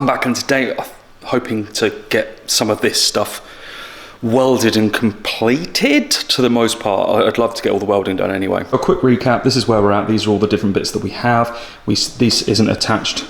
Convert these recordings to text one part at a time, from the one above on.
I'm back, and today I'm hoping to get some of this stuff welded and completed to the most part. I'd love to get all the welding done anyway. A quick recap, this is where we're at. These are all the different bits that we have. This isn't attached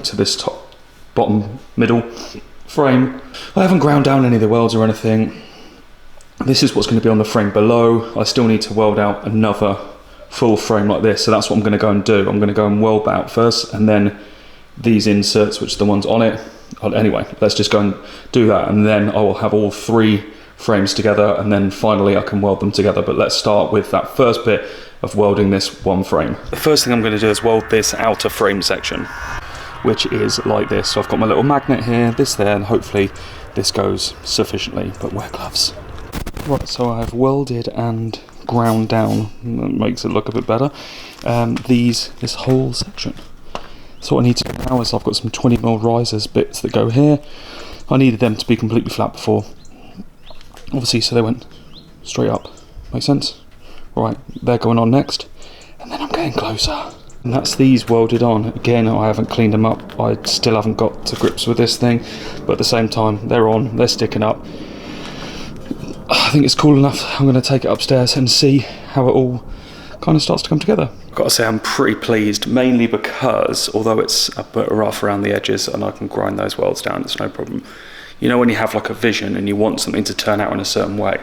to this top, bottom, middle frame. I haven't ground down any of the welds or anything. This is what's going to be on the frame below. I still need to weld out another full frame like this, so that's what I'm going to go and do. I'm going to go and weld that out first, and then these inserts, which are the ones on it. Anyway, let's just go and do that, and then I will have all three frames together, and then finally I can weld them together. But let's start with that first bit of welding this one frame. The first thing I'm going to do is weld this outer frame section, which is like this. So I've got my little magnet here, this there, and hopefully this goes sufficiently, but wear gloves. Right, so I've welded and ground down, that makes it look a bit better, this whole section. So what I need to do now is I've got some 20mm risers bits that go here. I needed them to be completely flat before, obviously, so they went straight up. Make sense? Right, they're going on next, and then I'm getting closer. And that's these welded on. Again, I haven't cleaned them up. I still haven't got to grips with this thing, but at the same time, they're on, they're sticking up. I think it's cool enough. I'm going to take it upstairs and see how it all kind of starts to come together. I've got to say I'm pretty pleased, mainly because although it's a bit rough around the edges and I can grind those welds down, it's no problem. You know when you have like a vision and you want something to turn out in a certain way?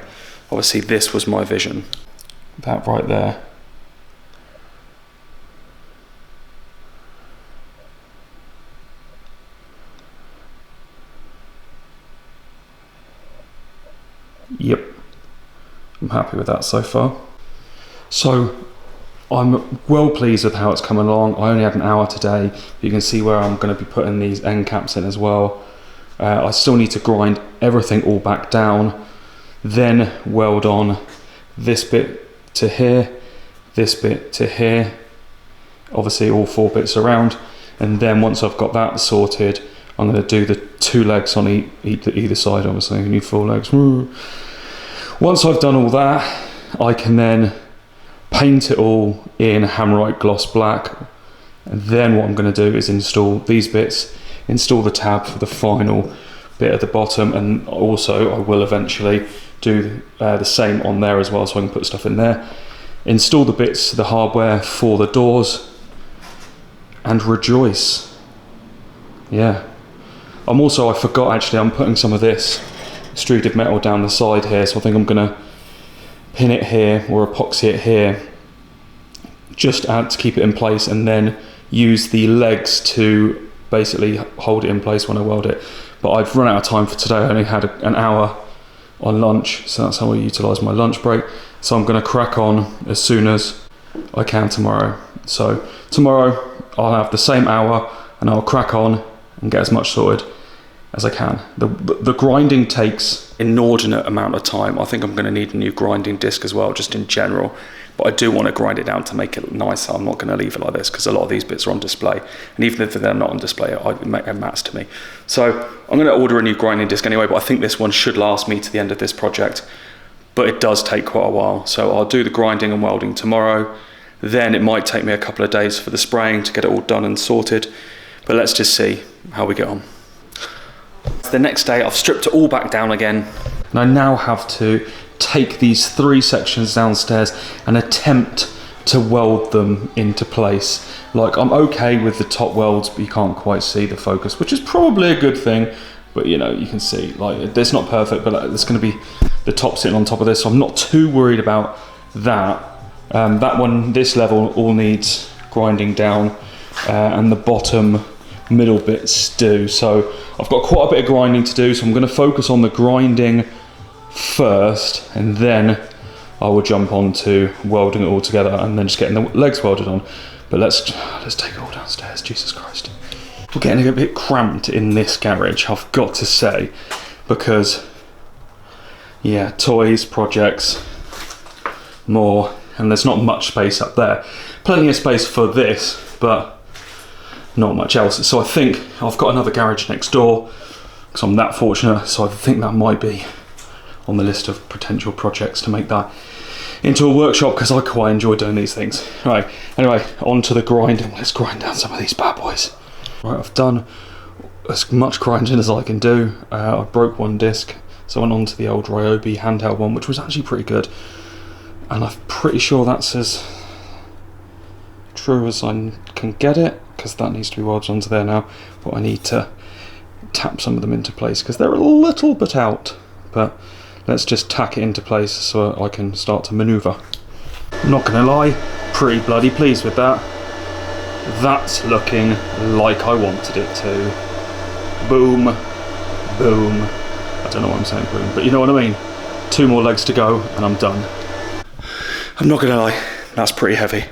Obviously this was my vision. That right there. Yep, I'm happy with that so far. So I'm well pleased with how it's coming along. I only had an hour today. You can see where I'm going to be putting these end caps in as well. I still need to grind everything all back down, then weld on this bit to here, this bit to here, obviously all four bits around, and then once I've got that sorted, I'm going to do the two legs on either side. Obviously you need four legs. Once I've done all that, I can then paint it all in Hammerite gloss black, and then what I'm going to do is install these bits, install the tab for the final bit at the bottom, and also I will eventually do the same on there as well, so I can put stuff in there, install the bits, the hardware for the doors, and rejoice. Yeah, I forgot actually, I'm putting some of this extruded metal down the side here, so I think I'm going to pin it here or epoxy it here, just to keep it in place, and then use the legs to basically hold it in place when I weld it. But I've run out of time for today. I only had an hour on lunch, so that's how I utilise my lunch break. So I'm going to crack on as soon as I can tomorrow. So tomorrow I'll have the same hour and I'll crack on and get as much sorted as I can. The grinding takes inordinate amount of time. I think I'm going to need a new grinding disc as well, just in general, but I do want to grind it down to make it nicer. I'm not going to leave it like this because a lot of these bits are on display, and even if they're not on display, it matters to me. So I'm going to order a new grinding disc anyway, but I think this one should last me to the end of this project, but it does take quite a while. So I'll do the grinding and welding tomorrow, then it might take me a couple of days for the spraying to get it all done and sorted, but let's just see how we get on. The next day I've stripped it all back down again, and I now have to take these three sections downstairs and attempt to weld them into place. Like, I'm okay with the top welds, but you can't quite see the focus, which is probably a good thing, but you know, you can see, like, it's not perfect, but there's going to be the top sitting on top of this, so I'm not too worried about that. That one, this level, all needs grinding down, and the bottom middle bits do. So I've got quite a bit of grinding to do, so I'm going to focus on the grinding first, and then I will jump on to welding it all together and then just getting the legs welded on. But let's take it all downstairs. Jesus Christ, we're getting a bit cramped in this garage, I've got to say, because yeah, toys, projects, more, and there's not much space up there. Plenty of space for this, but not much else. So I think I've got another garage next door, because I'm that fortunate, so I think that might be on the list of potential projects to make that into a workshop, because I quite enjoy doing these things. Right, anyway, on to the grinding. Let's grind down some of these bad boys. Right, I've done as much grinding as I can do. I broke one disc, so I went on to the old Ryobi handheld one, which was actually pretty good. And I'm pretty sure that's as true as I can get it, because that needs to be welded onto there now. But I need to tap some of them into place because they're a little bit out. But let's just tack it into place so I can start to manoeuvre. I'm not gonna lie, pretty bloody pleased with that. That's looking like I wanted it to. Boom, boom. I don't know why I'm saying boom, but you know what I mean. 2 more legs to go and I'm done. I'm not gonna lie, that's pretty heavy.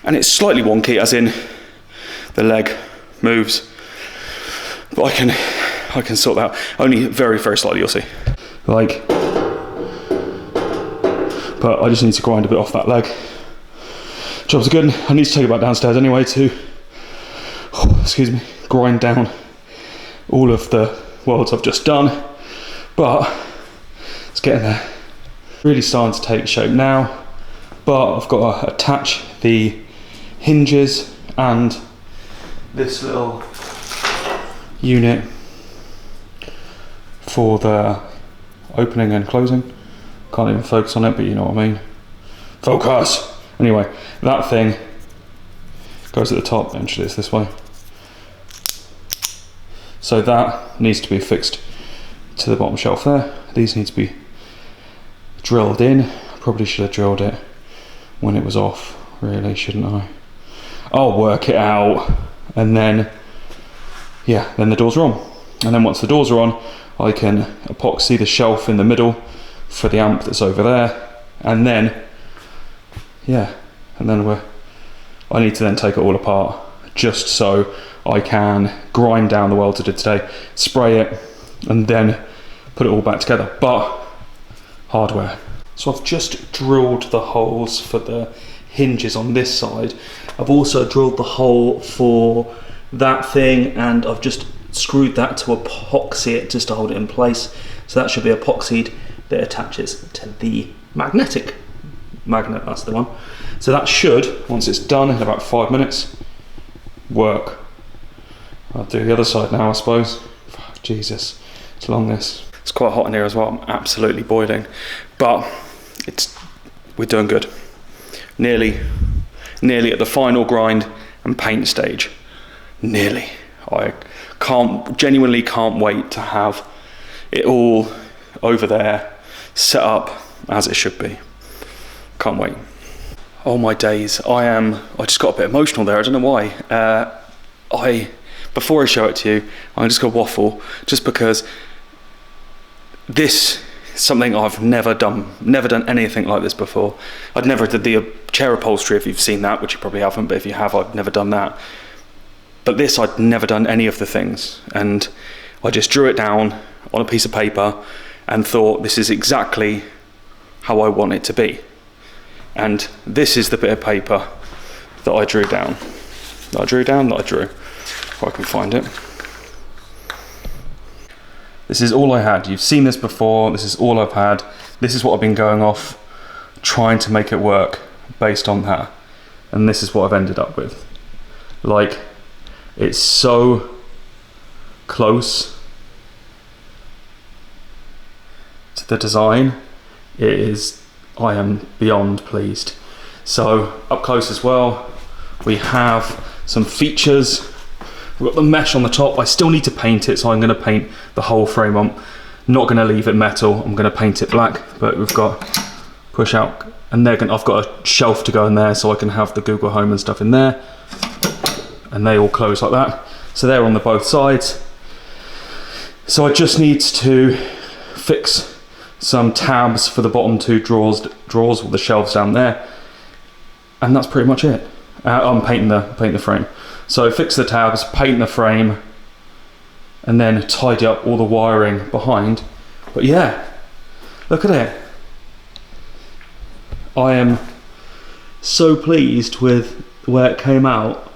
And it's slightly wonky, as in the leg moves. But I can sort that out. Only very, very slightly, you'll see. Like, but I just need to grind a bit off that leg. Jobs are good. I need to take it back downstairs anyway to, excuse me, grind down all of the welds I've just done. But it's getting there. Really starting to take shape now. But I've got to attach the hinges and this little unit for the opening and closing. Can't even focus on it, but you know what I mean. Focus! Anyway, that thing goes at the top, eventually it's this way. So that needs to be fixed to the bottom shelf there. These need to be drilled in. Probably should have drilled it when it was off, really, shouldn't I? I'll work it out, and then, yeah, then the doors are on. And then once the doors are on, I can epoxy the shelf in the middle for the amp that's over there, and then, yeah, and then I need to then take it all apart just so I can grind down the welds I did today, spray it, and then put it all back together. But hardware. So I've just drilled the holes for the hinges on this side. I've also drilled the hole for that thing, and I've just screwed that to epoxy it just to hold it in place. So that should be epoxied. That attaches to the magnetic magnet, that's the one. So that should, once it's done in about 5 minutes, work. I'll do the other side now, I suppose. Oh, Jesus, it's long this. It's quite hot in here as well. I'm absolutely boiling, but we're doing good. Nearly at the final grind and paint stage. Nearly. I genuinely can't wait to have it all over there, set up as it should be. Can't wait. Oh my days, I just got a bit emotional there, I don't know why. Before I show it to you, I'm just gonna waffle, just because this is something I've never done anything like this before. I'd never did the chair upholstery, if you've seen that, which you probably haven't, but if you have, I've never done that. But this, I'd never done any of the things, and I just drew it down on a piece of paper and thought, this is exactly how I want it to be. And this is the bit of paper that I drew down. If I can find it. This is all I had. You've seen this before. This is all I've had. This is what I've been going off, trying to make it work based on that. And this is what I've ended up with. Like, it's so close to the design. I am beyond pleased. So up close as well, we have some features. We've got the mesh on the top. I still need to paint it, so I'm going to paint the whole frame. I'm not going to leave it metal. I'm going to paint it black, but we've got push out, and I've got a shelf to go in there so I can have the Google Home and stuff in there, and they all close like that. So they're on the both sides. So I just need to fix some tabs for the bottom 2 drawers with the shelves down there, and that's pretty much it. I'm painting the frame. So fix the tabs, paint the frame, and then tidy up all the wiring behind. But yeah, look at it. I am so pleased with where it came out.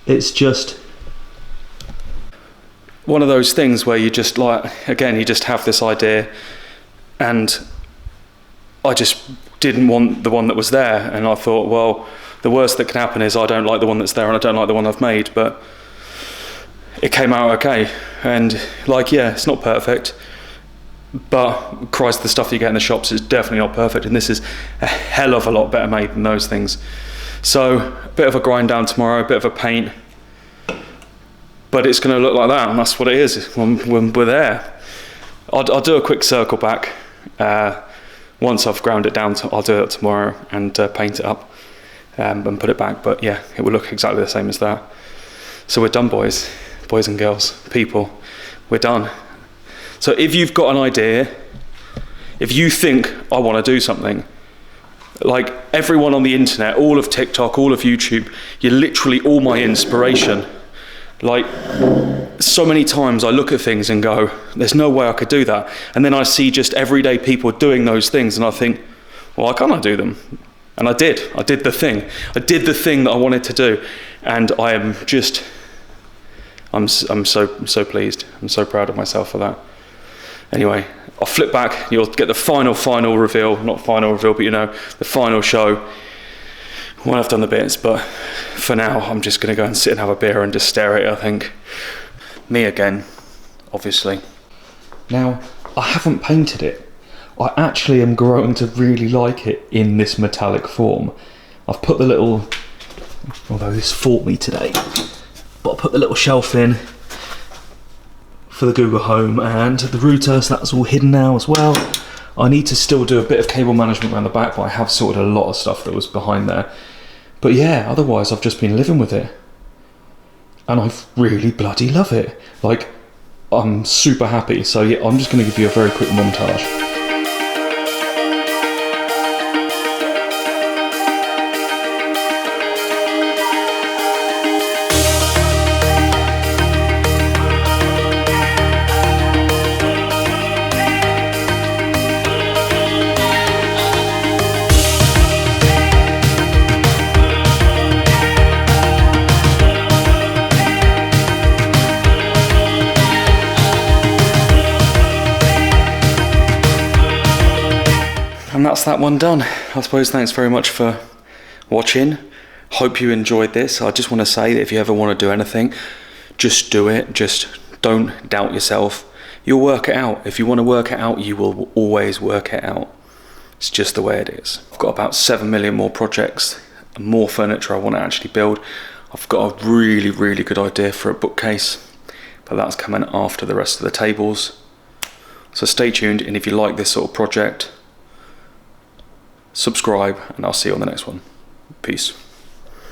It's just one of those things where you just you just have this idea, and I just didn't want the one that was there, and I thought, well, the worst that can happen is I don't like the one that's there and I don't like the one I've made, but it came out okay. And like, yeah, it's not perfect, but Christ, the stuff you get in the shops is definitely not perfect, and this is a hell of a lot better made than those things. So a bit of a grind down tomorrow, a bit of a paint, but it's going to look like that, and that's what it is when we're there. I'll do a quick circle back once I've ground it down. I'll do it tomorrow and paint it up and put it back, but yeah, it will look exactly the same as that. So we're done, boys and girls, people, we're done. So if you've got an idea, if you think I want to do something, like everyone on the internet, all of TikTok, all of YouTube, you're literally all my inspiration. Like, so many times I look at things and go, there's no way I could do that. And then I see just everyday people doing those things and I think, well, why can't I do them? And I did the thing. I did the thing that I wanted to do. And I am just, I'm so pleased. I'm so proud of myself for that. Anyway, I'll flip back, you'll get the final reveal, not final reveal, but you know, the final show when I've done the bits. But for now, I'm just gonna go and sit and have a beer and just stare at it, I think. Me again, obviously. Now, I haven't painted it. I actually am growing to really like it in this metallic form. I've put the little, although this fought me today, but I put the little shelf in for the Google Home and the router, so that's all hidden now as well. I need to still do a bit of cable management around the back, but I have sorted a lot of stuff that was behind there. But yeah, otherwise I've just been living with it. And I really bloody love it. Like, I'm super happy. So yeah, I'm just going to give you a very quick montage. And that's that one done. I suppose thanks very much for watching. Hope you enjoyed this. I just want to say that if you ever want to do anything, just do it. Just don't doubt yourself. You'll work it out. If you want to work it out, you will always work it out. It's just the way it is. I've got about 7 million more projects and more furniture I want to actually build. I've got a really, really good idea for a bookcase, but that's coming after the rest of the tables. So stay tuned, and if you like this sort of project, subscribe, and I'll see you on the next one. Peace.